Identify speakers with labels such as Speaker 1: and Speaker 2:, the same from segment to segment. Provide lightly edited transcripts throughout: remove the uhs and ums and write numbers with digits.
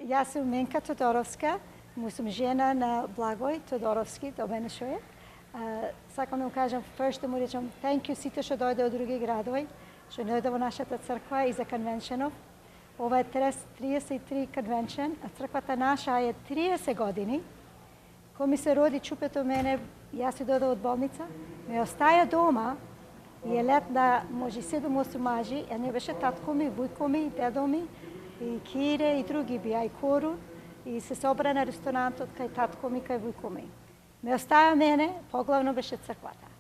Speaker 1: Јас сум Менка Тодоровска, му сум жена на Благој Тодоровски, до мене шо е. Сакам да му кажам, first да му речам thank you сите што дојде од други градови, што дојде во нашата црква и за конвеншенов. Ова е 33 конвеншен, а црквата наша е 30 години. Кој ми се роди чупето мене, јас си дојдов од болница, ме остаја дома и е лет да може 7-8 мажи, а не беше татко ми, вујко ми, дедо ми, и Кире и други бија и Кору, и се собра на ресторантот кај татко ми, кај вујко ми. Ме остаја мене, поглавно беше црквата.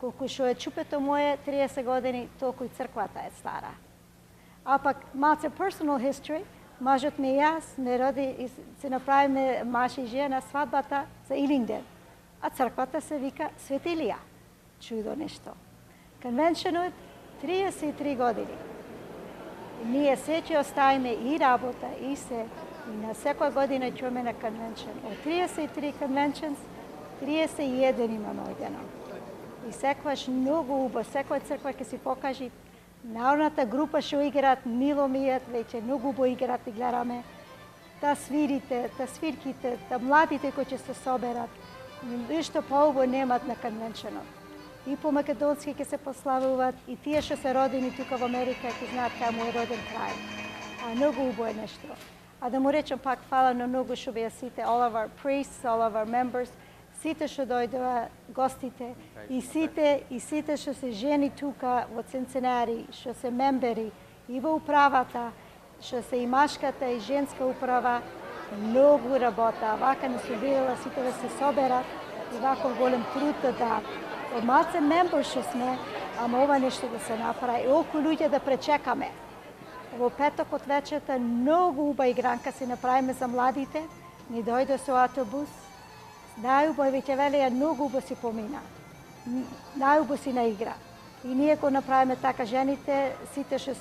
Speaker 1: Колку што е чупето моје 30 години, толку и црквата е стара. А пак малце personal history, мажот ми и јас ме роди и се направиме маж и жена свадбата за Илингден, а црквата се вика Свети Илија. Чудо нешто. Конвеншенот 33 години. Ние сече оставиме и работа, и се, и на секоја година чуме на конвеншен. Од 33 конвеншенс, 31 имаме одено. И секојаш многу убаво, секоја црква ќе си покажи народната група што играат Миломијат, веќе многу убаво играат и гледаме. Та свирите, та свирките, та младите кои ќе се соберат. Ништо поубаво немат на конвеншенот. И по македонски ќе се пославуваат, и тие што се родени тука во Америка ќе знаат кај му е роден крај. А многу убаво е нешто. А да му речам пак фала на многу што беа сите, all of our priests, all of our members, сите што дојдоа, гостите, и сите што се жени тука во Цинцинати, што се мембери и во управата, што се и машката и женска управа, многу работа. Вака не се видела сите да се соберат и вако голем труд да дадат. Од малце мембер што сме, ама ова нешто да се направи, и околу луѓе да пречекаме. Во петок од вечерта многу убава игранка си направиме за младите, ни дојде со автобус, најубаво веќе велеја многу убаво си помина. Најубаво си наигра. И ние го направиме така жените, сите што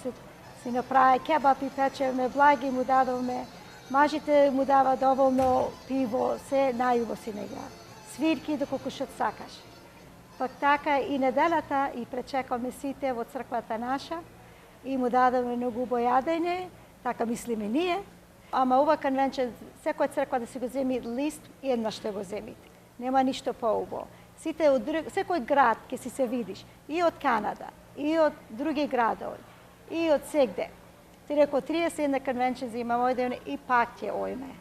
Speaker 1: си направи кебап и печеме, благи му дадовме, мажите му дава доволно пиво, се најубаво си наигра. Свирки доколку што сакаш. Пак така и неделата и пречекаме сите во црквата наша и му дадаме многу убаво јадење, така мислиме ние. Ама ова конвенција, секоја црква да си го земи лист, еднаш ќе го земите. Нема ништо поубаво. Сите од секој град ќе си се видиш, и од Канада, и од други градови, и од сегде. Ти реко 31 конвенција имаме одење и пак ќе ојме.